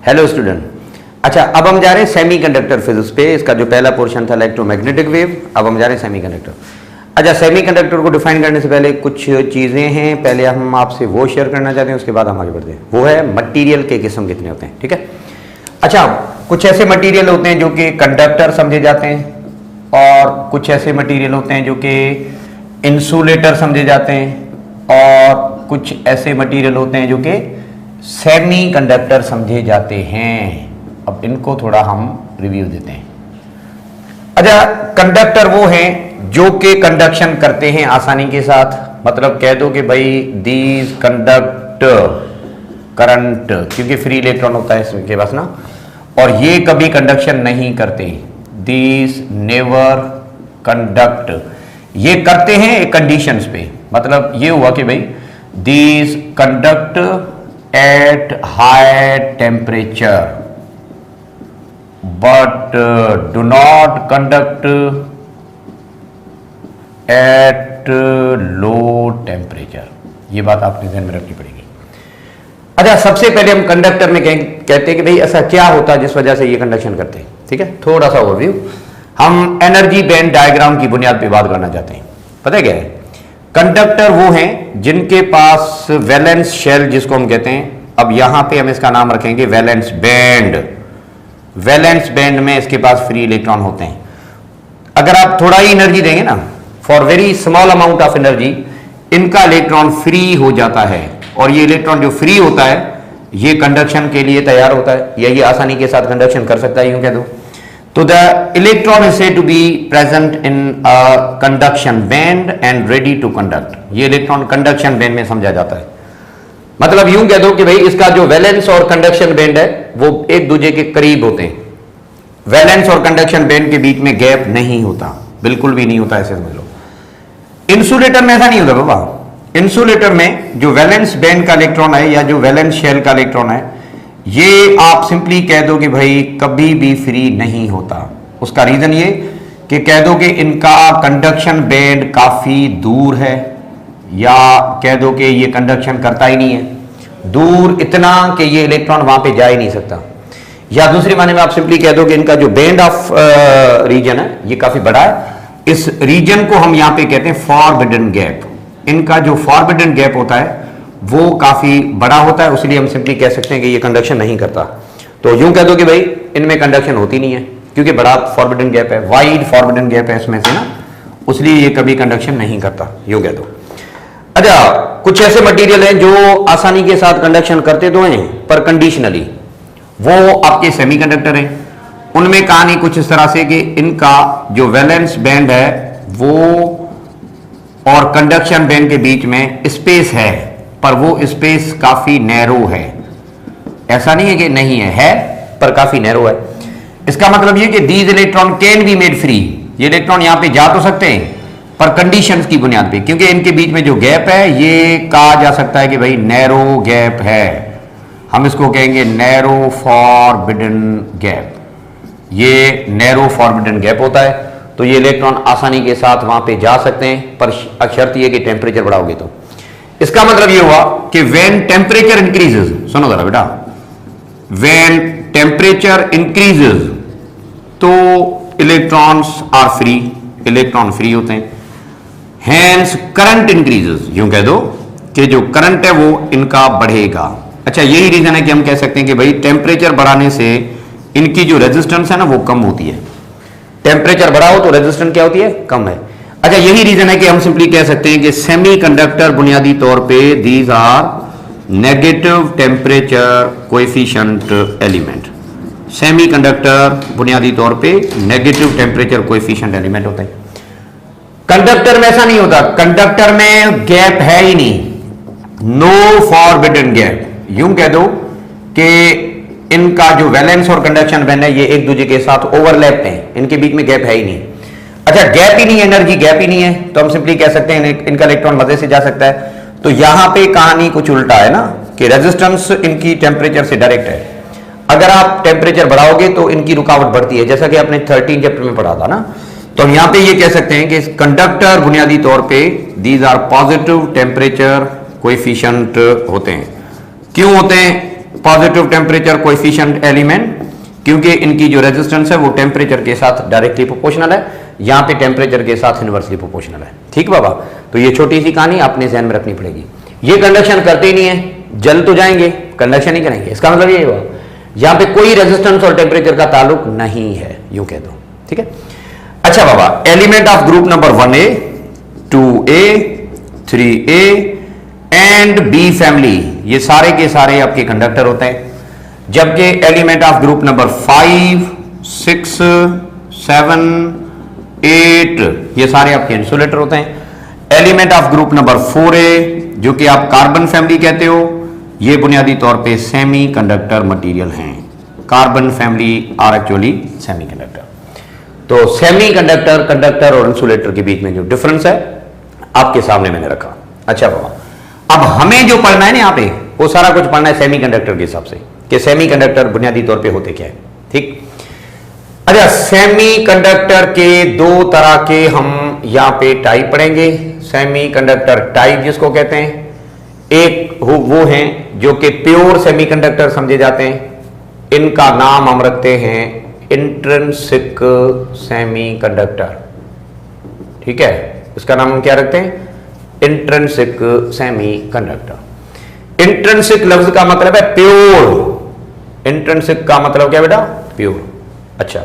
Hello student. अच्छा, अब हम जा रहे हैं सेमीकंडक्टर फिजिक्स पे। इसका जो पहला पोर्शन था इलेक्ट्रोमैग्नेटिक वेव, अब हम जा रहे हैं सेमीकंडक्टर। अच्छा, सेमीकंडक्टर को डिफाइन करने से पहले कुछ चीज़ें हैं, पहले हम आपसे वो शेयर करना चाहते हैं, उसके बाद हम आगे बढ़ते हैं। वो है मटीरियल के किस्म कितने होते हैं, ठीक है। अच्छा, कुछ ऐसे मटीरियल होते हैं जो कि कंडक्टर समझे जाते हैं, और कुछ ऐसे मटीरियल होते हैं जो कि इंसुलेटर समझे जाते हैं, और कुछ ऐसे मटीरियल होते हैं जो कि सेमी कंडक्टर समझे जाते हैं। अब इनको थोड़ा हम रिव्यू देते हैं। अच्छा, कंडक्टर वो हैं जो कि कंडक्शन करते हैं आसानी के साथ, मतलब कह दो कि भाई दीज कंडक्ट करंट, क्योंकि फ्री इलेक्ट्रॉन होता है इसके पास ना, और ये कभी कंडक्शन नहीं करते। दीज नेवर कंडक्ट, ये करते हैं एक कंडीशंस पे, मतलब ये हुआ कि भाई these conduct at high temperature but do not conduct at low temperature। ये बात आपने ध्यान में रखनी पड़ेगी। अच्छा, सबसे पहले हम कंडक्टर में कहते हैं कि भाई ऐसा क्या होता है जिस वजह से ये कंडक्शन करते हैं, ठीक है। थोड़ा सा ओवरव्यू, हम एनर्जी बैंड डायग्राम की बुनियाद पे बात करना चाहते हैं। पता है क्या है? कंडक्टर वो हैं जिनके पास वैलेंस शेल जिसको हम कहते हैं, अब यहां पे हम इसका नाम रखेंगे वैलेंस बैंड। वैलेंस बैंड में इसके पास फ्री इलेक्ट्रॉन होते हैं। अगर आप थोड़ा ही एनर्जी देंगे ना, for very small amount of energy, इनका इलेक्ट्रॉन फ्री हो जाता है, और ये इलेक्ट्रॉन जो फ्री होता है ये कंडक्शन के लिए तैयार होता है, या ये आसानी के साथ कंडक्शन कर सकता है, यूं कह दो। तो the electron is said to be present in a conduction band and ready to conduct. ये इलेक्ट्रॉन कंडक्शन बैंड में समझा जाता है। मतलब यूं कह दो कि भाई इसका जो वैलेंस और कंडक्शन बैंड है वो एक दूसरे के करीब होते हैं। वैलेंस और कंडक्शन बैंड के बीच में गैप नहीं होता, बिल्कुल भी नहीं होता, ऐसे समझ लो। इंसुलेटर में ऐसा नहीं होता बाबा। इंसुलेटर में जो वैलेंस बैंड का इलेक्ट्रॉन है या जो वैलेंस शेल का इलेक्ट्रॉन है, ये आप सिंपली कह दो कि भाई कभी भी फ्री नहीं होता। उसका रीजन ये कि कह दो कि इनका कंडक्शन बैंड काफी दूर है, या कह दो कि ये कंडक्शन करता ही नहीं है, दूर इतना कि ये इलेक्ट्रॉन वहां पे जा ही नहीं सकता। या दूसरे माने में आप सिंपली कह दो कि इनका जो बैंड ऑफ रीजन है ये काफी बड़ा है। इस रीजन को हम यहां पे कहते हैं फॉरबिडन गैप। इनका जो फॉरबिडन गैप होता है वो काफी बड़ा होता है, इसलिए हम सिंपली कह सकते हैं कि ये कंडक्शन नहीं करता। तो यूं कह दो कि भाई इनमें कंडक्शन होती नहीं है, क्योंकि बड़ा फॉरबिडन गैप है, वाइड फॉरबिडन गैप है इसमें से ना, इसलिए ये कभी कंडक्शन नहीं करता, यूं कह दो। अच्छा, कुछ ऐसे मटेरियल हैं जो आसानी के साथ कंडक्शन करते तो हैं पर कंडीशनली, वो आपके सेमीकंडक्टर हैं। उनमें कहानी कुछ इस तरह से कि इनका जो वैलेंस बैंड है वो और कंडक्शन बैंड के बीच में स्पेस है, पर वो स्पेस काफी नैरो है। ऐसा नहीं है कि नहीं है पर काफी नैरो है। इसका मतलब ये कि these electron can be made free. ये इलेक्ट्रॉन यहां पे जा तो सकते हैं पर कंडीशंस की बुनियाद पे, क्योंकि इनके बीच में जो गैप है ये कहा जा सकता है कि भाई नैरो गैप है। हम इसको कहेंगे नैरो फॉरबिडन गैप। ये नैरो फॉरबिडन गैप होता है, तो ये इलेक्ट्रॉन आसानी के साथ वहां पे जा सकते हैं, पर शर्त ये कि टेम्परेचर बढ़ाओगे तो। इसका मतलब ये हुआ कि व्हेन टेम्परेचर इंक्रीजेस, सुनो जरा बेटा, व्हेन टेम्परेचर इंक्रीजेस तो electrons are free, electron free होते हैं। हैंस करंट इंक्रीजेस, यूं कह दो कि जो करंट है वो इनका बढ़ेगा। अच्छा, यही रीजन है कि हम कह सकते हैं कि भाई टेम्परेचर बढ़ाने से इनकी जो रेजिस्टेंस है ना वो कम होती है। टेम्परेचर बढ़ाओ तो रेजिस्टेंस क्या होती है? कम है। अच्छा, यही रीजन है कि हम सिंपली कह सकते हैं कि सेमीकंडक्टर बुनियादी तौर पे these are negative temperature coefficient element. Semiconductor बुनियादी तौर पे नेगेटिव टेम्परेचर कोएफिशिएंट एलिमेंट होते हैं। कंडक्टर में ऐसा नहीं होता, कंडक्टर में गैप है ही नहीं, नो फॉरबिडन गैप। यूं कह दो कि इनका जो वैलेंस और कंडक्शन बैंड है ये एक दूसरे के साथ ओवरलैप हैं, इनके बीच में गैप है ही नहीं। अच्छा, गैप ही नहीं है, एनर्जी गैप ही नहीं है, तो हम सिंपली कह सकते हैं इनका इलेक्ट्रॉन मजे से जा सकता है। तो यहां पे कहानी कुछ उल्टा है ना, कि रेजिस्टेंस इनकी टेम्परेचर से डायरेक्ट है। अगर आप टेम्परेचर बढ़ाओगे तो इनकी रुकावट बढ़ती है, जैसा कि आपने 13 चैप्टर में पढ़ा था ना। तो हम यहां पे ये कह सकते हैं कि कंडक्टर बुनियादी तौर पे these are positive temperature coefficient होते हैं। क्यों होते हैं? पॉजिटिव टेम्परेचर कोएफिशिएंट एलिमेंट, क्योंकि इनकी जो रेजिस्टेंस है वो टेम्परेचर के साथ डायरेक्टली प्रोपोर्शनल है, यहां पे टेम्परेचर के साथ इनवर्सली प्रोपोर्शनल है। ठीक बाबा, तो ये छोटी सी कहानी आपने ध्यान में रखनी पड़ेगी। ये कंडक्शन करते ही नहीं है, जल तो जाएंगे, कंडक्शन ही करेंगे, इसका मतलब ये हुआ यहां पे कोई रेजिस्टेंस और टेम्परेचर का ताल्लुक नहीं है, यूं कह दो। ठीक है, अच्छा बाबा, element of group number 1A 2A 3A and B family, ये सारे के सारे आपके कंडक्टर होते हैं, जबकि एलिमेंट ऑफ ग्रुप नंबर 5 6 7 8 ये सारे आपके इंसुलेटर होते हैं। Element of group number 4A जो कि आप कार्बन फैमिली कहते हो, ये बुनियादी तौर पे सेमी कंडक्टर मटीरियल हैं। Carbon family are actually semiconductor. तो सेमी कंडक्टर, कंडक्टर और इंसुलेटर के बीच में जो डिफरेंस है आपके सामने मैंने रखा। अच्छा बाबा, अब हमें जो पढ़ना है ना यहाँ पे, वो सारा कुछ पढ़ना है सेमी कंडक्टर के हिसाब से कि सेमी कंडक्टर बुनियादी तौर पे होते क्या है। ठीक, अच्छा, सेमी कंडक्टर के दो तरह के हम यहां पे टाइप पढ़ेंगे। सेमी कंडक्टर टाइप जिसको कहते हैं, एक वो हैं जो कि प्योर सेमी कंडक्टर समझे जाते हैं, इनका नाम हम रखते हैं इंट्रिंसिक सेमी कंडक्टर। ठीक है, इसका नाम हम क्या रखते हैं? Intrinsic semi conductor. इंट्रिंसिक लफ्ज का मतलब है प्योर। इंट्रिंसिक का मतलब क्या बेटा? प्योर। अच्छा,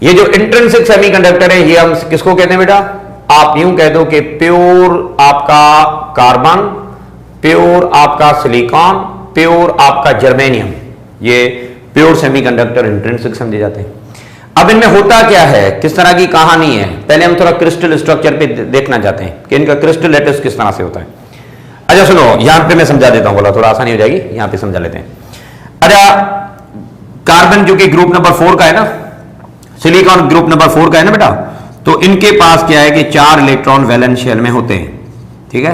ये जो इंट्रिंसिक सेमीकंडक्टर है ये हम किसको कहते हैं बेटा? आप यूं कह दो कि प्योर आपका कार्बन, प्योर आपका सिलिकॉन, प्योर आपका जर्मेनियम, ये प्योर सेमीकंडक्टर इंट्रिंसिक समझे जाते हैं। अब इनमें होता क्या है, किस तरह की कहानी है, पहले हम थोड़ा क्रिस्टल स्ट्रक्चर पे देखना चाहते हैं कि इनका क्रिस्टल लेटिस किस तरह से होता है। अच्छा सुनो, यहां पे मैं समझा देता हूं, बोला थोड़ा आसानी हो जाएगी, यहां पे समझा लेते हैं। अच्छा, कार्बन जो कि ग्रुप नंबर 4 का है ना, सिलिकॉन ग्रुप नंबर 4 का है ना बेटा, तो इनके पास क्या है कि 4 इलेक्ट्रॉन वैलेंस शेल में होते हैं। ठीक है,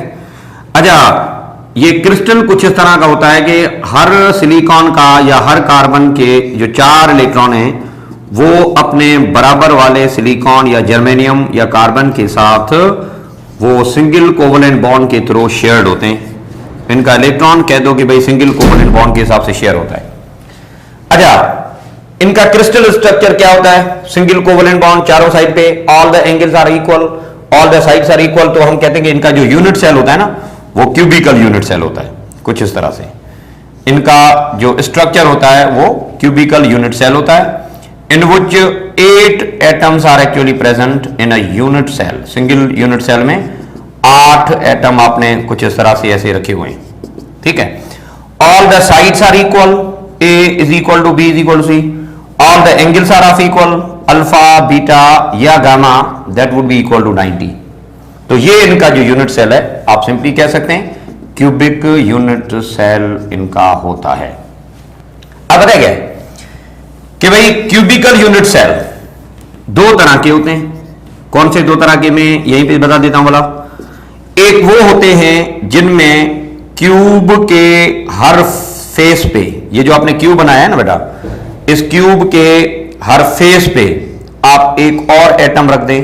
अच्छा, ये क्रिस्टल कुछ इस तरह का होता है कि हर सिलिकॉन का या हर कार्बन के जो 4 इलेक्ट्रॉन हैं वो अपने बराबर वाले सिलिकॉन या जर्मेनियम या कार्बन के साथ वो सिंगल कोवलेंट बॉन्ड के थ्रू शेयर्ड होते हैं। इनका इलेक्ट्रॉन कह दो कि भाई सिंगल कोवलेंट बॉन्ड के हिसाब से शेयर होता है। अच्छा, इनका क्रिस्टल स्ट्रक्चर क्या होता है? सिंगल कोवलेंट बॉन्ड चारों साइड पे, all the angles are equal, all the sides are equal. तो हम कहते हैं कि इनका जो यूनिट सेल होता है ना, वो क्यूबिकल यूनिट सेल होता है, कुछ इस तरह से इनका जो स्ट्रक्चर होता है वो क्यूबिकल यूनिट सेल होता है, in which 8 atoms are actually present in a unit cell. Single unit cell में 8 एटम आपने कुछ इस तरह से ऐसे रखे हुए हैं। ठीक है, all the sides are equal, A is equal to B is equal to C, all the angles are of equal, alpha beta या gamma that would be equal to 90। तो ये इनका जो यूनिट सेल है आप सिंपली कह सकते हैं क्यूबिक यूनिट सेल इनका होता है। अब बताया गया कि भाई क्यूबिकल यूनिट सेल 2 तरह के होते हैं। कौन से 2 तरह के, मैं यहीं पे बता देता हूं। बोला, एक वो होते हैं जिनमें क्यूब के हर फेस पे, ये जो आपने क्यूब बनाया है ना बेटा, इस क्यूब के हर फेस पे आप एक और एटम रख दें।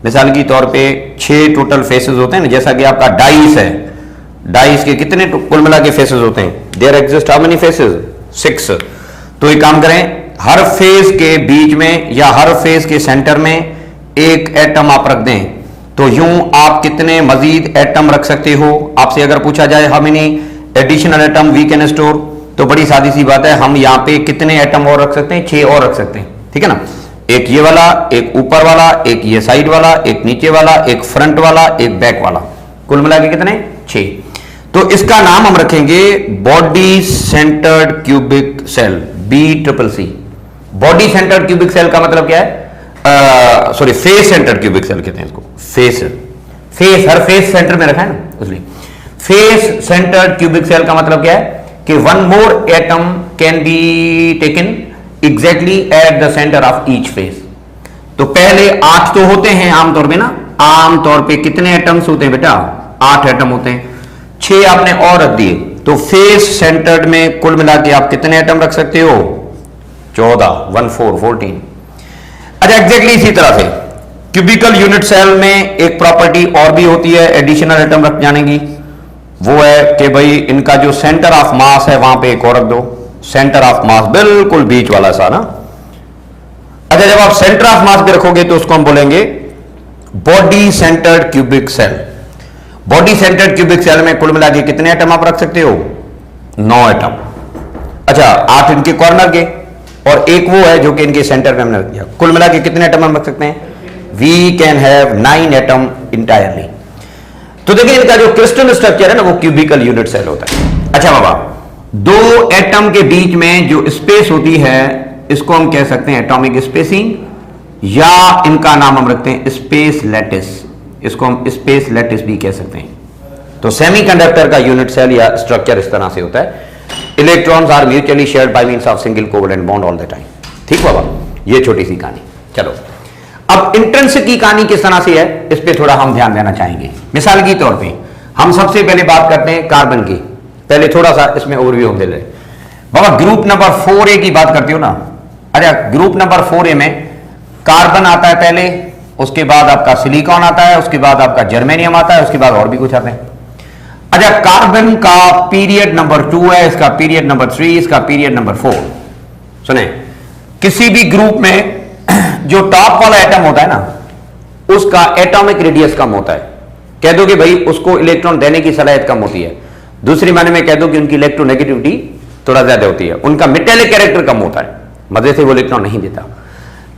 मिसाल की तौर पे 6 टोटल फेसेस होते हैं ना, जैसा कि आपका डाइस है, डाइस के कितने कुल मिला के फेसेस होते हैं? There exist how many faces? 6। तो एक काम करें, हर फेस के बीच में या हर फेस के सेंटर में एक एटम आप रख दें। तो यूं आप कितने मजीद एटम रख सकते हो? आपसे अगर पूछा जाए how many additional atom we can store, तो बड़ी सादी सी बात है, हम यहां पे कितने एटम और रख सकते हैं? 6 और रख सकते हैं। ठीक है ना, एक ये वाला, एक ऊपर वाला, एक ये साइड वाला, एक नीचे वाला, एक फ्रंट वाला, एक बैक वाला, कुल मिला के कितने? 6। तो इसका नाम हम रखेंगे body centred cubic cell, BCCC। Body centred cubic cell का मतलब क्या है? Sorry, face centred cubic cell कहते हैं इसको। फेस हर फेस सेंटर में रखा है ना, इसलिए फेस सेंटर्ड क्यूबिक सेल का मतलब क्या है कि 1 मोर atom can be taken exactly at the centre of each face. तो पहले 8 तो होते हैं आमतौर पे ना, आमतौर पे कितने एटम्स होते हैं बेटा? 8 एटम होते हैं, 6 आपने और रख दिए, तो फेस सेंटर्ड में कुल मिला के आप कितने एटम रख सकते हो? 14, 1 4 14। अच्छा, एग्जैक्टली इसी तरह से क्यूबिकल यूनिट सेल में एक प्रॉपर्टी और भी होती है एडिशनल एटम रख जाने की, वो है कि भाई इनका जो सेंटर ऑफ मास है वहां पे एक और रख दो, सेंटर ऑफ मास बिल्कुल बीच वाला सा ना। अच्छा, जब आप सेंटर ऑफ मास पे रखोगे तो उसको हम बोलेंगे body centred cubic cell. Body centred cubic cell में कुल मिला के कितने एटम आप रख सकते हो? 9 एटम। अच्छा, 8 इनके कॉर्नर के और एक वो है जो कि इनके सेंटर में हमने रख दिया। कुल मिला के कितने एटम हम रख सकते हैं? We can have 9 atom entirely. तो देखिए इनका जो क्रिस्टल स्ट्रक्चर है ना वो क्यूबिकल यूनिट सेल होता है। अच्छा बाबा, दो एटम के बीच में जो स्पेस होती है इसको हम कह सकते हैं एटॉमिक स्पेसिंग, या इनका नाम हम रखते हैं स्पेस लैटिस। इसको हम स्पेस लैटिस भी कह सकते हैं। तो सेमीकंडक्टर का यूनिट सेल या स्ट्रक्चर इस तरह से होता है। Electrons are mutually shared by means of single covalent bond all the time. ठीक बाबा, ये छोटी सी कहानी। चलो अब इंट्रिंसिक की कहानी किस तरह से है इस पे थोड़ा हम ध्यान देना चाहेंगे। मिसाल के तौर पे हम सबसे पहले बात करते हैं कार्बन की। पहले थोड़ा सा इसमें ओवरव्यू हम दे ले। बाबा ग्रुप नंबर 4A की बात करते हो ना। अच्छा, ग्रुप नंबर 4A में कार्बन आता है पहले, उसके बाद आपका सिलिकॉन आता है, उसके बाद आपका जर्मेनियम आता है, उसके बाद और भी कुछ आते हैं। अच्छा, कार्बन का पीरियड नंबर 2 है, इसका पीरियड नंबर 3, इसका पीरियड नंबर 4। सुने, किसी भी ग्रुप में जो टॉप वाला एटम होता है ना उसका एटॉमिक रेडियस कम होता है। कह दो कि भाई उसको इलेक्ट्रॉन देने की सलाहियत कम होती है। दूसरी मायने में कह दो कि उनकी इलेक्ट्रोनेगेटिविटी थोड़ा ज्यादा होती है, उनका मेटेलिक कैरेक्टर कम होता है, मजे से वो इलेक्ट्रॉन नहीं देता।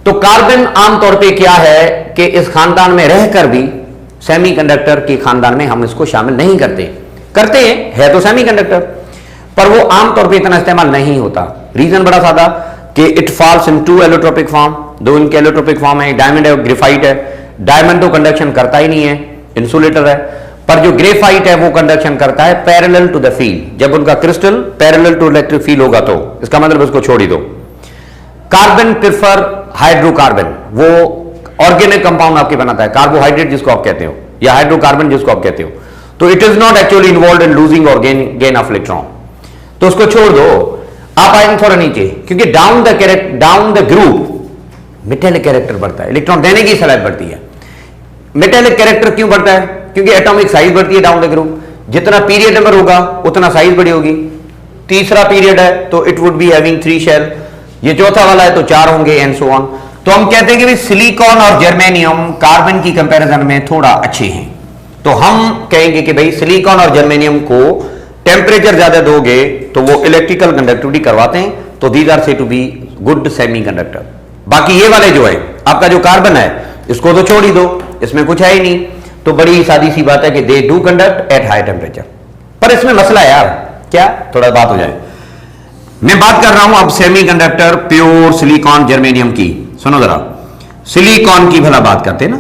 तो कार्बन आमतौर पे क्या है कि इस खानदान में रहकर भी सेमीकंडक्टर के खानदान में हम इसको शामिल नहीं करते है तो सेमीकंडक्टर, पर वो आमतौर पे इतना इस्तेमाल नहीं होता। रीजन बड़ा सादा कि it falls in 2 allotropic form. दो इनके एलोट्रोपिक फॉर्म है, डायमंड है और ग्रेफाइट है। डायमंड तो कंडक्शन करता ही नहीं है, इंसुलेटर है, पर जो ग्रेफाइट है वो कंडक्शन करता है पैरेलल टू द फील्ड। जब उनका crystal parallel to electric field होगा तो इसका मतलब उसको छोड़ ही दो। कार्बन प्रेफर हाइड्रोकार्बन, वो ऑर्गेनिक कंपाउंड आपके बनाता है, कार्बोहाइड्रेट जिसको आप कहते हो या हाइड्रोकार्बन जिसको आप कहते हो। तो it is not actually involve in losing और गेन ऑफ इलेक्ट्रॉन, तो उसको छोड़ दो। आप आएंगे थोड़ा नीचे, क्योंकि down the group metallic character बढ़ता है, इलेक्ट्रॉन देने की सलाहियत बढ़ती है। मेटेलिक कैरेक्टर क्यों बढ़ता है? क्योंकि एटॉमिक साइज बढ़ती है डाउन द ग्रुप। जितना पीरियड नंबर होगा उतना साइज बड़ी होगी। तीसरा पीरियड है तो it would be having 3 shell, ये चौथा वाला है तो 4 होंगे एंड सो ऑन। तो हम कहते हैं कि सिलिकॉन और जर्मेनियम कार्बन की कंपैरिजन में थोड़ा अच्छे हैं। तो हम कहेंगे कि भाई सिलिकॉन और जर्मेनियम को टेम्परेचर ज्यादा दोगे तो वो इलेक्ट्रिकल कंडक्टिविटी करवाते हैं, तो दीज आर से टू बी गुड सेमीकंडक्टर। बाकी ये वाले जो है आपका जो कार्बन है इसको तो छोड़ ही दो, इसमें कुछ है ही नहीं। तो बड़ी सादी सी बात है कि they do conduct at high temperature. पर इसमें मसला है यार, क्या थोड़ा बात हो जाए। मैं बात कर रहा हूं अब सेमीकंडक्टर प्योर सिलिकॉन जर्मेनियम की। सुनो जरा, सिलिकॉन की भला बात करते हैं ना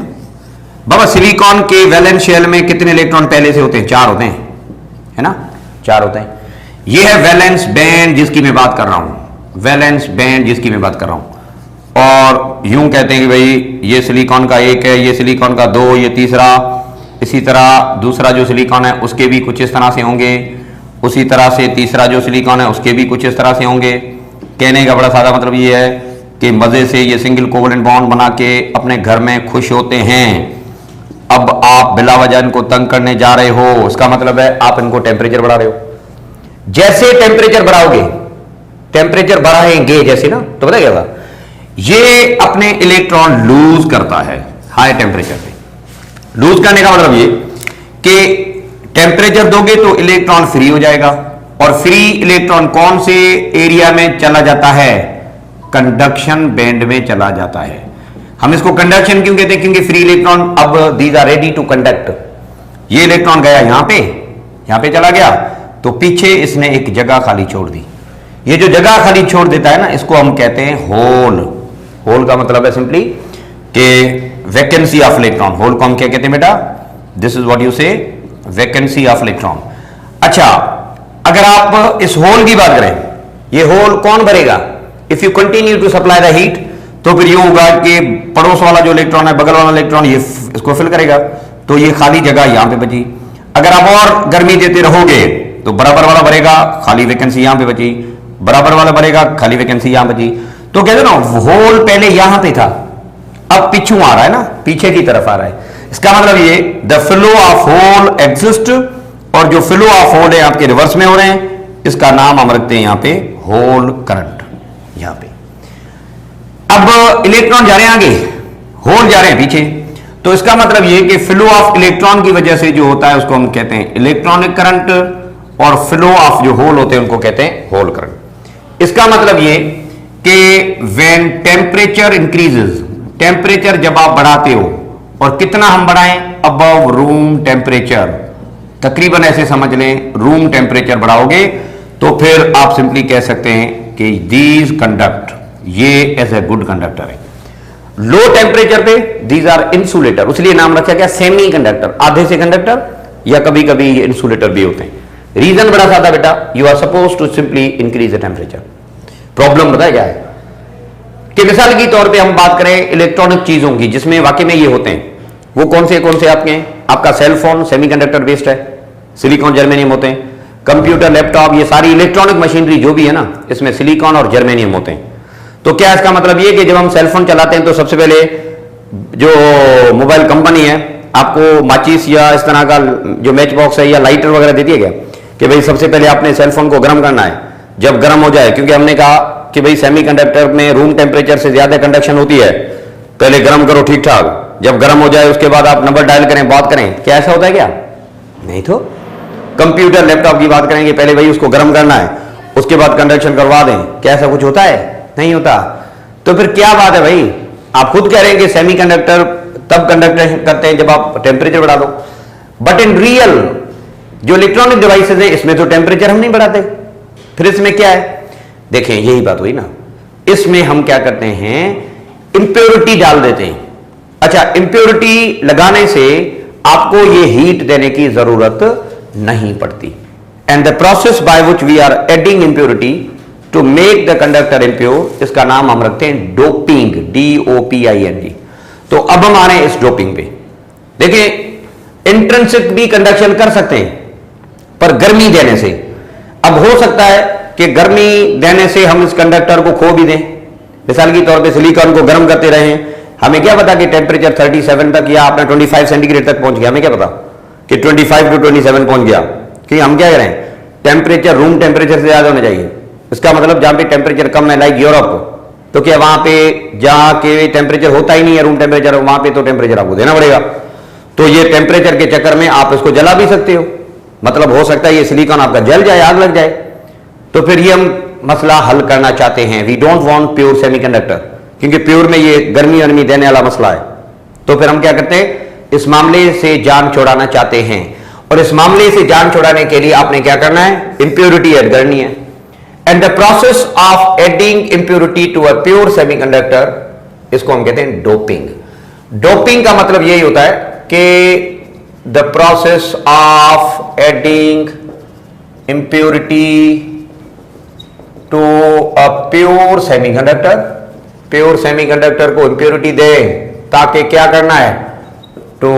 बाबा। सिलिकॉन के वैलेंस शेल में कितने इलेक्ट्रॉन पहले से होते हैं? 4 होते हैं, है ना, 4 होते हैं। यह है वैलेंस बैंड जिसकी मैं बात कर रहा हूं, वैलेंस बैंड जिसकी मैं बात कर रहा हूं। और यूं कहते हैं कि भाई ये सिलिकॉन का 1 है, ये सिलिकॉन का 2, ये तीसरा, इसी तरह दूसरा जो सिलिकॉन है उसके भी कुछ इस तरह से होंगे, उसी तरह से तीसरा जो सिलिकॉन है उसके भी कुछ इस तरह से होंगे। कहने का बड़ा सादा मतलब ये है कि मजे से ये सिंगल कोवेलेंट बॉन्ड बना के अपने घर में खुश होते हैं। अब आप बिला वजह इनको तंग करने जा रहे हो, इसका मतलब है आप इनको टेम्परेचर बढ़ा रहे हो। जैसे टेम्परेचर बढ़ाओगे, टेम्परेचर बढ़ाएंगे जैसे ना, तो पता क्या होगा, ये अपने इलेक्ट्रॉन लूज करता है हाई टेम्परेचर पे। लूज करने का मतलब ये कि टेम्परेचर दोगे तो इलेक्ट्रॉन फ्री हो जाएगा, और फ्री इलेक्ट्रॉन कौन से एरिया में चला जाता है? कंडक्शन बैंड में चला जाता है। हम इसको कंडक्शन क्यों कहते हैं? क्योंकि फ्री इलेक्ट्रॉन अब these are ready to conduct. ये इलेक्ट्रॉन गया यहां पे चला गया, तो पीछे इसने एक जगह खाली छोड़ दी। ये जो जगह खाली छोड़ देता है ना, इसको हम कहते हैं होल। होल का मतलब है सिंपली कि वैकेंसी ऑफ इलेक्ट्रॉन। होल को हम क्या कहते हैं बेटा? दिस इज व्हाट यू से, वैकेंसी ऑफ इलेक्ट्रॉन। अच्छा, अगर आप इस होल की बात करें, ये होल कौन भरेगा? If you continue to supply the heat, तो फिर ये होगा कि पड़ोस वाला जो इलेक्ट्रॉन है, बगल वाला इलेक्ट्रॉन, ये इसको फिल करेगा, तो ये खाली जगह यहां पे बची। अगर आप और गर्मी देते रहोगे तो बराबर वाला भरेगा, खाली वैकेंसी यहां पे बची, बराबर वाला भरेगा, खाली वैकेंसी यहां बची। तो कहते ना, होल पहले यहां पे था, अब पीछू आ रहा है ना, पीछे की तरफ आ रहा है। इसका मतलब ये the flow of hole exist और जो फ्लो ऑफ होल है आपके रिवर्स में हो रहे हैं, इसका नाम हम रखते हैं यहां पे होल करंट। यहां पे अब इलेक्ट्रॉन जा रहे हैं आगे, होल जा रहे हैं पीछे, तो इसका मतलब यह कि फ्लो ऑफ इलेक्ट्रॉन की वजह से जो होता है उसको हम कहते हैं इलेक्ट्रॉनिक करंट, और फ्लो ऑफ जो होल होते हैं उनको कहते हैं होल करंट। इसका मतलब यह कि व्हेन टेम्परेचर इंक्रीजेस, टेम्परेचर जब आप बढ़ाते हो, और कितना हम बढ़ाएं, अबव रूम टेम्परेचर, तकरीबन ऐसे समझ लें रूम टेम्परेचर बढ़ाओगे तो फिर आप सिंपली कह सकते हैं कि दीज कंडक्ट, ये एज ए गुड कंडक्टर है। लो टेम्परेचर पे दीज आर इंसुलेटर, उसलिए नाम रखा गया सेमी कंडक्टर, आधे से कंडक्टर, या कभी कभी ये इंसुलेटर भी होते हैं। रीजन बड़ा सादा बेटा, you are suppose to simply increase the temperature. Problem बताया क्या है कि मिसाल की तौर पे हम बात करें इलेक्ट्रॉनिक चीजों की जिसमें वाकई में ये होते हैं, वो कौन से आपके हैं? आपका सेल फोन सेमीकंडक्टर बेस्ड है, सिलिकॉन जर्मेनियम होते हैं। कंप्यूटर, लैपटॉप, ये सारी इलेक्ट्रॉनिक मशीनरी जो भी है ना, इसमें सिलिकॉन और जर्मेनियम होते हैं। तो क्या इसका मतलब ये कि जब हम सेल फोन चलाते हैं तो सबसे पहले जो मोबाइल कंपनी है आपको माचिस या इस तरह का जो मैच बॉक्स है या लाइटर वगैरह देती है क्या, कि भाई सबसे पहले आपने सेल फोन को गर्म करना है, जब गर्म हो जाए, क्योंकि हमने कहा कि भाई सेमीकंडक्टर में रूम टेम्परेचर से ज्यादा कंडक्शन होती है, पहले गर्म करो ठीक ठाक, जब गर्म हो जाए उसके बाद आप नंबर डायल करें, बात करें। क्या ऐसा होता है क्या? नहीं। तो कंप्यूटर लैपटॉप की बात करेंगे, पहले भाई उसको गर्म करना है, उसके बाद कंडक्शन करवा दें, क्या ऐसा कुछ होता है? नहीं होता। तो फिर क्या बात है भाई, आप खुद कह रहे हैं कि सेमीकंडक्टर तब कंडक्शन करते हैं जब आप टेम्परेचर बढ़ा दो, बट इन रियल जो इलेक्ट्रॉनिक डिवाइसेज है इसमें तो टेम्परेचर हम नहीं बढ़ाते। फिर इसमें क्या है? देखें, यही बात हुई ना, इसमें हम क्या करते हैं, इंप्योरिटी डाल देते हैं। अच्छा, इंप्योरिटी लगाने से आपको ये हीट देने की जरूरत नहीं पड़ती। And the process by which we are adding impurity to make the conductor impure, इसका नाम हम रखते हैं डोपिंग, DOPING। तो अब हम आ रहे हैं इस डोपिंग पे। देखिए, इंट्रिंसिक भी कंडक्शन कर सकते हैं पर गर्मी देने से। अब हो सकता है कि गर्मी देने से हम इस कंडक्टर को खो भी दें। मिसाल के तौर पे सिलिकॉन को गर्म करते रहे, हमें क्या पता कि टेम्परेचर 37 तक या अपना 25 सेंटीग्रेड तक पहुंच गया, हमें क्या पता कि 25 to 27 पहुंच गया, कि हम क्या करें, टेम्परेचर रूम टेम्परेचर से ज्यादा होना चाहिए। इसका मतलब जहां पे टेम्परेचर कम है, लाइक यूरोप, तो क्या वहां पे जहां के टेम्परेचर होता ही नहीं है रूम टेम्परेचर, वहां पे तो टेम्परेचर आपको देना पड़ेगा। तो ये टेम्परेचर के चक्कर में आप इसको जला भी सकते हो, मतलब हो सकता है ये सिलिकॉन आपका जल जाए, आग लग जाए। तो फिर ये हम मसला हल करना चाहते हैं। We don't want pure semiconductor, क्योंकि प्योर में ये गर्मी वर्मी देने वाला मसला है। तो फिर हम क्या करते हैं, इस मामले से जान छुड़ाना चाहते हैं, और इस मामले से जान छुड़ाने के लिए आपने क्या करना है, इंप्योरिटी ऐड करनी है। And the process of adding impurity to a pure semiconductor, इसको हम कहते हैं डोपिंग। डोपिंग का मतलब यही होता है कि the process of adding impurity to a pure semiconductor, pure semiconductor को इंप्योरिटी दे ताकि क्या करना है, टू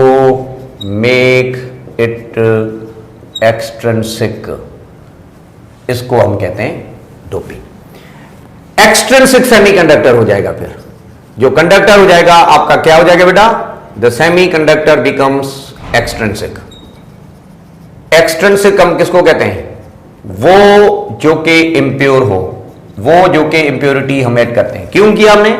मेक इट एक्सट्रिंसिक, इसको हम कहते हैं डोपिंग। एक्सट्रिंसिक सेमीकंडक्टर हो जाएगा, फिर जो कंडक्टर हो जाएगा आपका क्या हो जाएगा बेटा, the semiconductor becomes extrinsic. Extrinsic हम किसको कहते हैं, वो जो कि इम्प्योर हो, वो जो कि इंप्योरिटी हम ऐड करते हैं। क्यों किया हमने,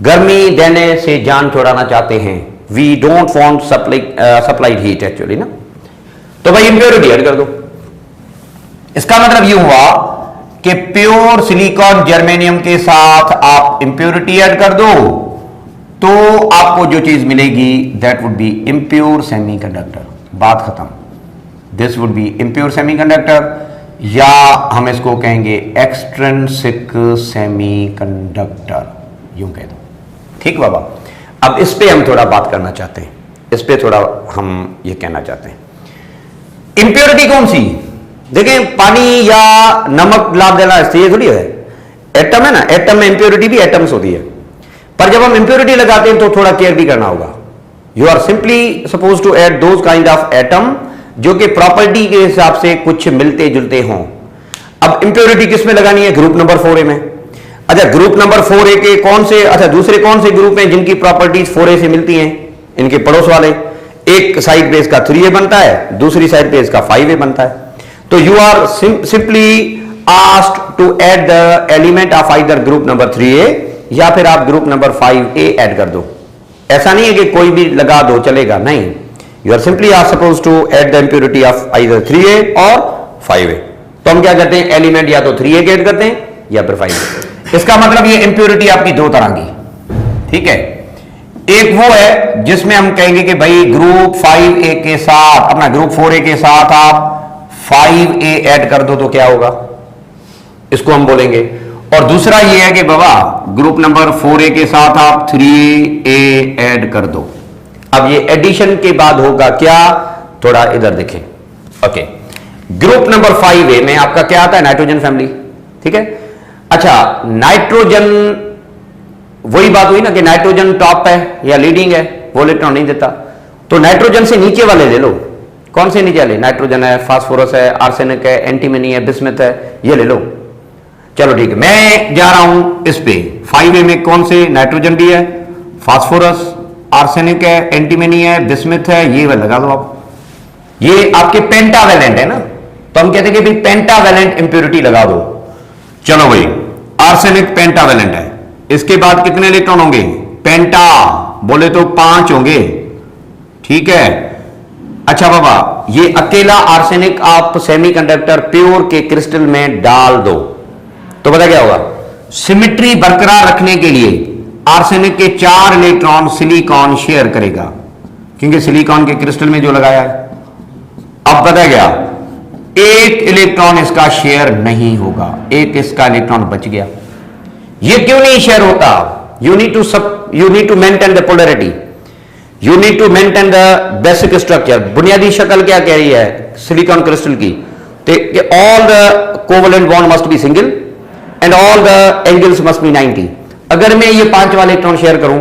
गर्मी देने से जान छुड़ाना चाहते हैं। We don't want supplied heat actually ना, तो भाई इंप्योरिटी ऐड कर दो। इसका मतलब ये हुआ कि प्योर सिलिकॉन जर्मेनियम के साथ आप इंप्योरिटी ऐड कर दो तो आपको जो चीज मिलेगी that would be impure semiconductor, बात खत्म। This would be impure semiconductor, या हम इसको कहेंगे एक्सट्रिंसिक सेमीकंडक्टर, यूं कह दो। ठीक बाबा, अब इस पे हम थोड़ा बात करना चाहते हैं, इस पे थोड़ा हम ये कहना चाहते हैं। इंप्योरिटी कौन सी, देखें पानी या नमक मिला देना ये थोड़ी है, एटम है ना, एटम में इंप्योरिटी भी एटम्स होती है, पर जब हम इंप्योरिटी लगाते हैं तो थोड़ा केयर भी करना होगा। You are simply suppose to add those kind of atom जो कि प्रॉपर्टी के हिसाब से कुछ मिलते जुलते हों। अब इंप्योरिटी किस में लगानी है, ग्रुप नंबर 4A में। अच्छा, ग्रुप नंबर 4A के कौन से, अच्छा दूसरे कौन से ग्रुप हैं जिनकी प्रॉपर्टीज 4A से मिलती हैं, इनके पड़ोस वाले, एक साइड पे इसका 3a बनता है, दूसरी साइड पे इसका 5a बनता है। तो you are simply asked to add the element of either group number 3a या फिर आप ग्रुप नंबर 5a ऐड कर दो। ऐसा नहीं है कि कोई भी लगा दो चलेगा, नहीं, you are simply are suppose to add the impurity of either 3a और 5a। तो हम क्या करते हैं, एलिमेंट या तो 3a के ऐड करते हैं या फिर 5a। इसका मतलब ये इंप्योरिटी आपकी दो तरह की, ठीक है। एक वो है जिसमें हम कहेंगे कि भाई ग्रुप 5a के साथ, अपना ग्रुप 4a के साथ आप 5a ऐड कर दो तो क्या होगा, इसको हम बोलेंगे। और दूसरा ये है कि बाबा ग्रुप नंबर 4a के साथ आप 3a ऐड कर दो। अब ये एडिशन के बाद होगा क्या, थोड़ा इधर देखें। ओके, ग्रुप नंबर 5a में आपका क्या आता है, नाइट्रोजन फैमिली, ठीक है। अच्छा, नाइट्रोजन, वही बात हुई ना कि नाइट्रोजन टॉप है या लीडिंग है, वो इलेक्ट्रॉन नहीं देता। तो नाइट्रोजन से नीचे वाले ले लो। कौन से नीचे वाले, नाइट्रोजन है, फास्फोरस है, आर्सेनिक है, एंटीमनी है, बिस्मथ है, ये ले लो। चलो ठीक है, मैं जा रहा हूं इस पे 5a में कौन से, नाइट्रोजन भी है, फास्फोरस, आर्सेनिक है, एंटीमनी है, बिस्मथ है, ये लगा दो आप। ये आपके पेंटावेलेंट है ना, तो हम कहते हैं कि भाई पेंटावेलेंट इंप्योरिटी लगा दो। चलो भाई, आर्सेनिक पेंटावेलेंट है, इसके बाद कितने इलेक्ट्रॉन होंगे, पेंटा बोले तो 5 होंगे, ठीक है। अच्छा बाबा, ये अकेला आर्सेनिक आप सेमीकंडक्टर प्योर के क्रिस्टल में डाल दो तो पता क्या होगा, सिमेट्री बरकरार रखने के लिए आर्सेनिक के 4 इलेक्ट्रॉन सिलिकॉन शेयर करेगा, क्योंकि सिलिकॉन के क्रिस्टल में जो लगाया है। अब पता क्या, एक इलेक्ट्रॉन इसका शेयर नहीं होगा, एक इसका इलेक्ट्रॉन बच गया। ये क्यों नहीं शेयर होता, you need to maintain the polarity, you need to maintain the basic structure. बुनियादी शक्ल क्या कह रही है सिलिकॉन क्रिस्टल की, all the covalent bond must be single and all the angles must be 90। अगर मैं ये 5 वाले इलेक्ट्रॉन शेयर करूं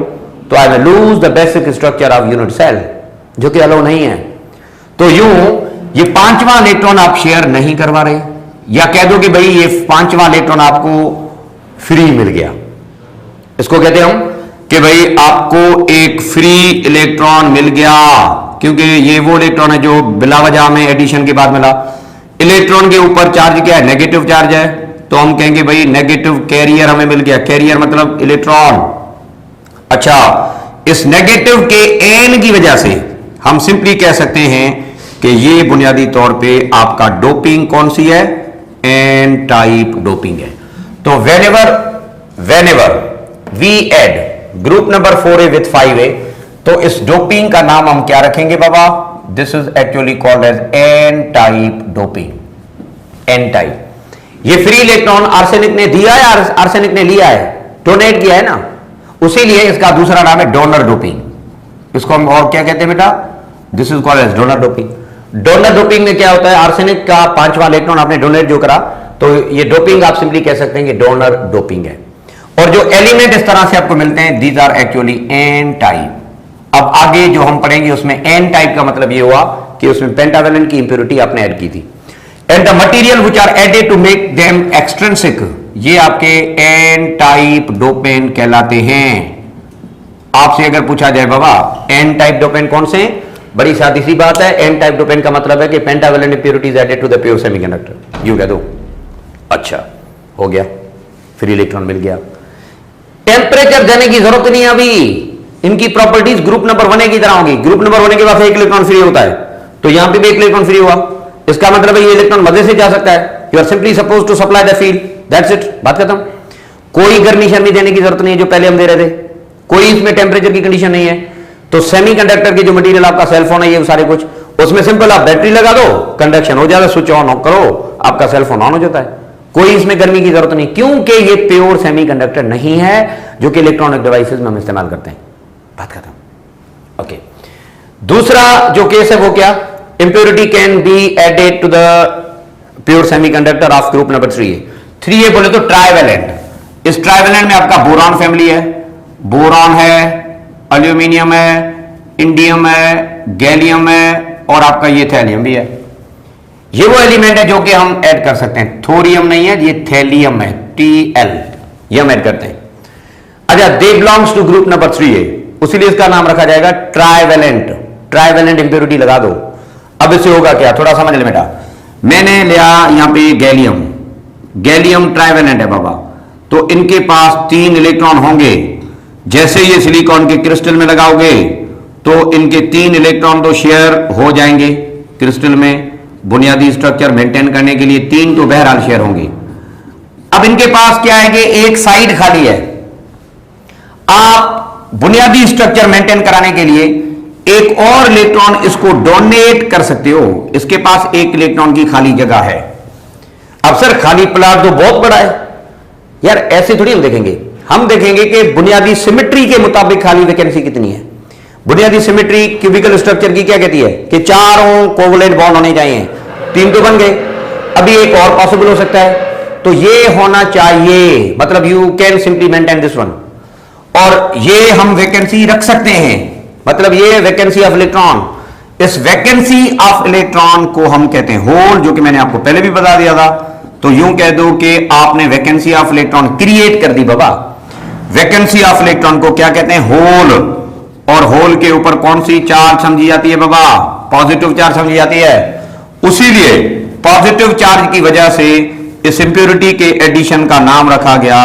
तो I will lose the basic structure of unit cell, जो कि अलाउ नहीं है। तो यूं ये 5वां इलेक्ट्रॉन आप शेयर नहीं करवा रहे, या कह दो कि भाई ये 5वां इलेक्ट्रॉन आपको फ्री मिल गया। इसको कहते हैं हम कि भाई आपको एक फ्री इलेक्ट्रॉन मिल गया, क्योंकि ये वो इलेक्ट्रॉन है जो बिला वजह में एडिशन के बाद मिला। इलेक्ट्रॉन के ऊपर चार्ज क्या है, नेगेटिव चार्ज है, तो हम कहेंगे भाई नेगेटिव कैरियर हमें मिल गया, कैरियर मतलब इलेक्ट्रॉन। अच्छा, इस नेगेटिव के एन की वजह से हम सिंपली कह सकते हैं कि ये बुनियादी तौर पे आपका डोपिंग कौन सी है, एन टाइप डोपिंग है। तो whenever we add group number 4a with 5a, तो इस डोपिंग का नाम हम क्या रखेंगे बाबा, this is actually called as N type doping, N type. ये फ्री इलेक्ट्रॉन आर्सेनिक ने दिया है, आर्सेनिक ने लिया है, डोनेट किया है ना, उसीलिए इसका दूसरा नाम है डोनर डोपिंग। इसको हम और क्या कहते हैं बेटा, this is called as donor doping. Donor doping में क्या होता है, आर्सेनिक का 5वां इलेक्ट्रॉन आपने डोनेट जो करा, तो ये डोपिंग आप सिंपली कह सकते हैं कि डोनर डोपिंग है। और जो एलिमेंट इस तरह से आपको मिलते हैं, these are actually N type. अब आगे जो हम पढ़ेंगे उसमें एन टाइप का मतलब ये हुआ कि उसमें पेंटावेलेंट की इंप्योरिटी आपने ऐड की थी। And the material which are added to make them extrinsic, ये आपके एन टाइप डोपेन कहलाते हैं। आपसे अगर पूछा जाए बाबा एन टाइप डोपेन कौन से हैं, बड़ी सादी सी बात है, एन टाइप डोपेन का मतलब है कि pentavalent impurities added to the pure semiconductor, यूं कह दो। अच्छा हो गया, फ्री इलेक्ट्रॉन मिल गया। टेम्परेचर देने की जरूरत नहीं है अभी, इनकी प्रॉपर्टीज ग्रुप नंबर 1a की तरह होगी। ग्रुप नंबर 1a के बाद एक इलेक्ट्रॉन फ्री होता है, तो यहां पे भी एक इलेक्ट्रॉन फ्री हुआ, इसका मतलब है ये इलेक्ट्रॉन मजे से जा सकता है। You are simply suppose to supply the field, that's it, बात खत्म। कोई गर्मी शर्मी देने की जरूरत नहीं है जो पहले हम दे रहे थे, कोई इसमें टेम्परेचर की कंडीशन नहीं है। तो सेमीकंडक्टर की जो मटेरियल आपका सेलफोन है, ये सारे कुछ, उसमें सिंपल आप बैटरी लगा दो, कंडक्शन हो जाता, स्विच ऑन करो, आपका सेलफोन ऑन हो जाता है। कोई इसमें गर्मी की जरूरत नहीं, क्योंकि ये प्योर सेमीकंडक्टर नहीं है जो कि इलेक्ट्रॉनिक डिवाइसेस में हम इस्तेमाल करते हैं, बात खत्म। ओके, दूसरा जो केस है वो क्या, impurity can be added to the pure semiconductor of group number 3a। 3a बोले तो ट्राइवेलेंट। इस ट्राइवेलेंट में आपका बोरॉन फैमिली है, बोरॉन है, एल्यूमिनियम है, इंडियम है, गैलियम है, और आपका ये थैलियम भी है। ये वो एलिमेंट है जो कि हम ऐड कर सकते हैं, थोरियम नहीं है, ये थैलियम है, Tl, ये हम ऐड करते हैं। अच्छा, they belongs to group number 3a, उसीलिए इसका नाम रखा जाएगा ट्राइवेलेंट। ट्राइवेलेंट इंप्योरिटी लगा दो। अब इससे होगा क्या, थोड़ा समझ ले बेटा। मैंने लिया यहां पे गैलियम, गैलियम ट्राइवेलेंट है बाबा, तो इनके पास 3 इलेक्ट्रॉन होंगे। जैसे ये सिलिकॉन के क्रिस्टल में लगाओगे तो इनके 3 इलेक्ट्रॉन तो शेयर हो जाएंगे क्रिस्टल में, बुनियादी स्ट्रक्चर मेंटेन करने के लिए 3 तो बहरहाल शेयर होंगे। अब इनके पास क्या है कि एक साइड खाली है। आप बुनियादी स्ट्रक्चर मेंटेन कराने के लिए एक और इलेक्ट्रॉन इसको डोनेट कर सकते हो। इसके पास 1 इलेक्ट्रॉन की खाली जगह है। अब सर खाली प्लॉट तो बहुत बड़ा है यार, ऐसे थोड़ी हम देखेंगे कि बुनियादी सिमेट्री के मुताबिक खाली वैकेंसी कितनी है। बुनियादी सिमेट्री क्यूबिकल स्ट्रक्चर की क्या कहती है कि चारों कोवलेंट बॉन्ड होने चाहिए, 3 तो बन गए, अभी एक और पॉसिबल हो सकता है, तो ये होना चाहिए, मतलब you can simply maintain this one. और ये हम वैकेंसी रख सकते हैं, मतलब ये वैकेंसी ऑफ इलेक्ट्रॉन, इस वैकेंसी ऑफ इलेक्ट्रॉन को हम कहते हैं होल, जो कि मैंने आपको पहले भी बता दिया था। तो यूं कह दो कि आपने वैकेंसी ऑफ इलेक्ट्रॉन क्रिएट कर दी बाबा। वैकेंसी ऑफ इलेक्ट्रॉन को क्या कहते हैं, होल। और होल के ऊपर कौन सी चार्ज समझी जाती है बाबा, पॉजिटिव चार्ज समझी जाती है। उसीलिए पॉजिटिव चार्ज की वजह से इस इंप्योरिटी के एडिशन का नाम रखा गया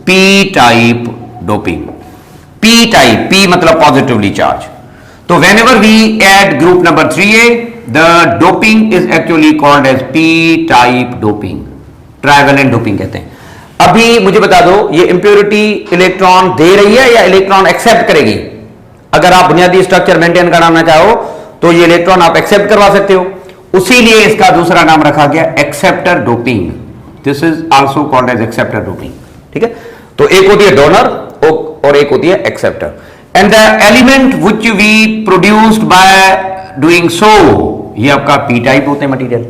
P type doping. P type, P मतलब पॉजिटिवली चार्ज। तो whenever we add group number 3A, the doping is actually called as p type doping, trivalent doping कहते हैं। अभी मुझे बता दो, ये इंप्योरिटी इलेक्ट्रॉन दे रही है या इलेक्ट्रॉन एक्सेप्ट करेगी? अगर आप बुनियादी स्ट्रक्चर मेंटेन कराना चाहो तो ये इलेक्ट्रॉन आप एक्सेप्ट करवा सकते हो, उसीलिए इसका दूसरा नाम रखा गया acceptor doping. This is also called as acceptor doping. ठीक है, तो एक होती है डोनर और एक होती है acceptor. And the element which we produced by doing so, ये आपका पी टाइप होते हैं मटेरियल।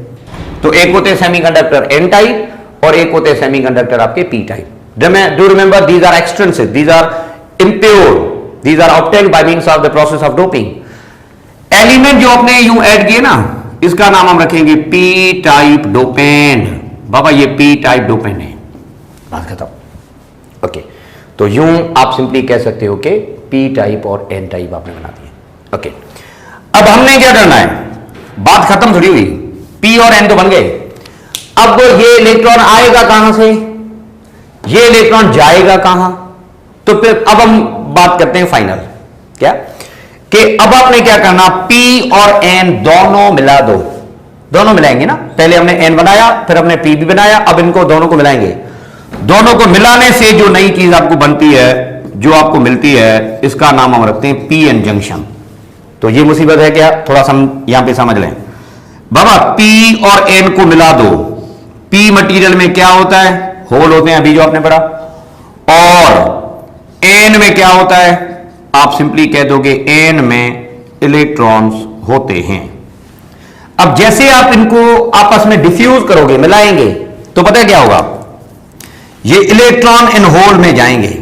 तो एक होते हैं सेमीकंडक्टर एन टाइप और एक होते हैं सेमीकंडक्टर आपके P type. Do remember these are extrinsic, these are impure, these are obtained by means of the process of doping. Element जो आपने यूं ऐड किए ना, इसका नाम हम रखेंगे पी टाइप डोपेंट। बाबा ये पी टाइप डोपेंट है, बात खत्म। ओके, तो यूं आप सिंपली कह सकते हो कि पी टाइप और एन टाइप आपने बना दिए। ओके, अब हमने क्या करना है, बात खत्म थोड़ी हुई, पी और एन तो बन गए। अब ये इलेक्ट्रॉन आएगा कहां से, ये इलेक्ट्रॉन जाएगा कहां, तो फिर अब हम बात करते हैं फाइनल, क्या कि अब आपने क्या करना, पी और एन दोनों मिला दो। दोनों मिलाएंगे ना, पहले हमने एन बनाया, फिर हमने पी भी बनाया, अब इनको दोनों को मिलाएंगे। दोनों को मिलाने से जो नई चीज आपको बनती है, जो आपको मिलती है, इसका नाम हम रखते हैं पी एन जंक्शन। तो ये मुसीबत है क्या, थोड़ा यहां पे समझ लें बाबा। पी और एन को मिला दो। पी मटेरियल में क्या होता है, होल होते हैं अभी जो आपने पढ़ा, और एन में क्या होता है, आप सिंपली कह दोगे एन में इलेक्ट्रॉन्स होते हैं। अब जैसे आप इनको आपस में डिफ्यूज करोगे, मिलाएंगे, तो पता है क्या होगा, ये इलेक्ट्रॉन इन होल में जाएंगे,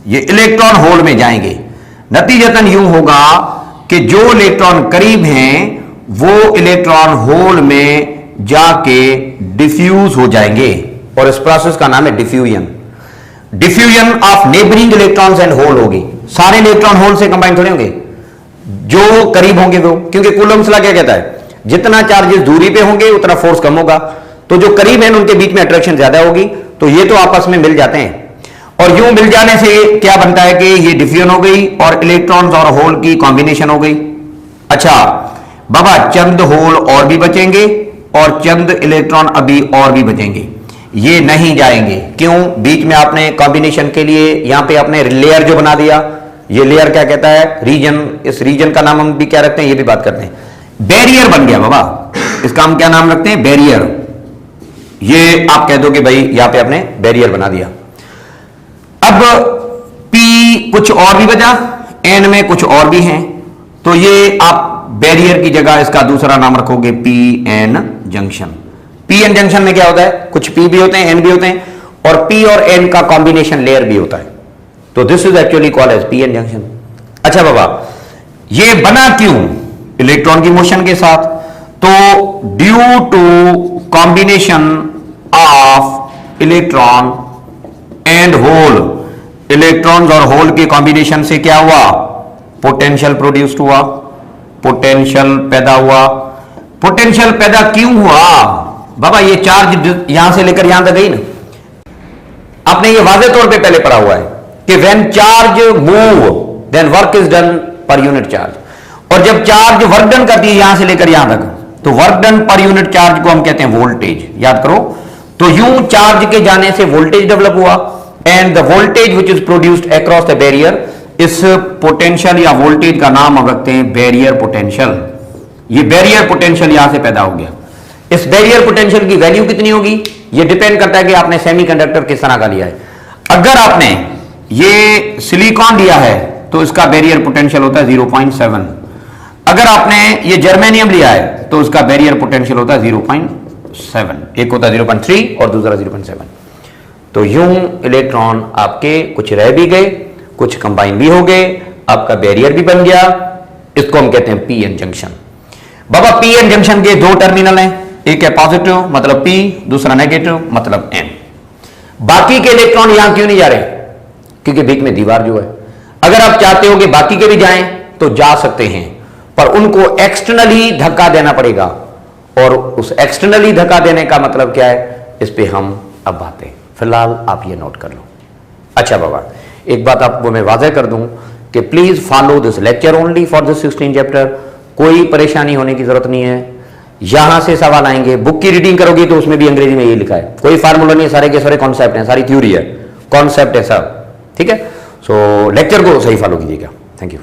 ये इलेक्ट्रॉन होल में जाएंगे। नतीजतन यूं होगा कि जो इलेक्ट्रॉन करीब हैं वो इलेक्ट्रॉन होल में जाके डिफ्यूज हो जाएंगे, और इस प्रोसेस का नाम है diffusion. Diffusion of neighbouring electrons and hole होगी। सारे इलेक्ट्रॉन होल से कंबाइन थोड़े होंगे, जो करीब होंगे वो, क्योंकि कूलम्स लॉ क्या कहता है, जितना चार्जेस दूरी पे होंगे उतना फोर्स कम होगा। तो जो करीब है उनके बीच में अट्रैक्शन ज्यादा होगी, तो ये तो आपस में मिल जाते हैं। और यूं मिल जाने से क्या बनता है कि ये डिफ्यूजन हो गई और इलेक्ट्रॉन्स और होल की कॉम्बिनेशन हो गई। अच्छा बाबा, चंद होल और भी बचेंगे और चंद इलेक्ट्रॉन अभी और भी बचेंगे, ये नहीं जाएंगे। क्यों, बीच में आपने कॉम्बिनेशन के लिए यहां पे आपने लेयर जो बना दिया, ये लेयर क्या कहता है, रीजन। इस रीजन का नाम हम भी क्या रखते हैं, ये भी बात करते हैं, बैरियर बन गया बाबा। इसका हम क्या नाम रखते हैं, बैरियर। ये आप कह दो कि भाई यहां पे आपने बैरियर बना दिया। अब P कुछ और भी बचा, N में कुछ और भी हैं, तो ये आप बैरियर की जगह इसका दूसरा नाम रखोगे PN जंक्शन। PN जंक्शन में क्या होता है, कुछ P भी होते हैं, N भी होते हैं, और P और N का कॉम्बिनेशन लेयर भी होता है। तो this is actually called as PN junction. अच्छा बाबा, ये बना क्यों, इलेक्ट्रॉन की मोशन के साथ। तो due to combination of electron and hole, electrons और होल के कॉम्बिनेशन से क्या हुआ, पोटेंशियल प्रोड्यूस्ड हुआ। पोटेंशियल पैदा हुआ। पोटेंशियल पैदा क्यों हुआ बाबा? ये चार्ज यहां से लेकर यहां तक गई ना, आपने ये वाजे तौर पे पहले पढ़ा हुआ है कि when charge move then work is done per unit charge, और जब चार्ज वर्क डन करती है यहां से लेकर यहां तक, तो work done per unit charge को हम कहते हैं वोल्टेज। याद करो, तो यूं चार्ज के जाने से वोल्टेज डेवलप हुआ, and the voltage which is produced across the barrier, इस पोटेंशियल या वोल्टेज का नाम हम रखते हैं बैरियर पोटेंशियल। ये बैरियर पोटेंशियल यहां से पैदा हो गया। इस बैरियर पोटेंशियल की वैल्यू कितनी होगी, ये डिपेंड करता है कि आपने सेमीकंडक्टर किस तरह का लिया है। अगर आपने ये सिलिकॉन लिया है तो इसका बैरियर पोटेंशियल होता है 0.7। अगर आपने ये जर्मेनियम लिया है तो उसका बैरियर पोटेंशियल होता है 0.7। एक होता है 0.3 और दूसरा 0.7। तो यूं इलेक्ट्रॉन आपके कुछ रह भी गए, कुछ कंबाइन भी हो गए, आपका बैरियर भी बन गया। इसको हम कहते हैं पीएन जंक्शन। बाबा पीएन जंक्शन के दो टर्मिनल हैं, एक है पॉजिटिव मतलब पी, दूसरा नेगेटिव मतलब एन। बाकी के इलेक्ट्रॉन यहां क्यों नहीं जा रहे? क्योंकि बीच में दीवार जो है। अगर आप चाहते हो कि बाकी के भी जाएं तो जा सकते हैं, पर उनको एक्सटर्नली धक्का देना पड़ेगा। और उस एक्सटर्नली धक्का देने का मतलब क्या है, इस पे हम अब बातें, फिलहाल आप ये नोट कर लो। अच्छा बाबा, एक बात आपको मैं वाज़ेह कर दूं कि please follow this lecture only for this 16 chapter. कोई परेशानी होने की जरूरत नहीं है। यहां से सवाल आएंगे, बुक की रीडिंग करोगे तो उसमें भी अंग्रेजी में ये लिखा है, कोई फार्मूला नहीं है, सारे के सारे कॉन्सेप्ट हैं, सारी थ्योरी है, कॉन्सेप्ट है सब। ठीक है, सो लेक्चर को सही फॉलो कीजिएगा। Thank you.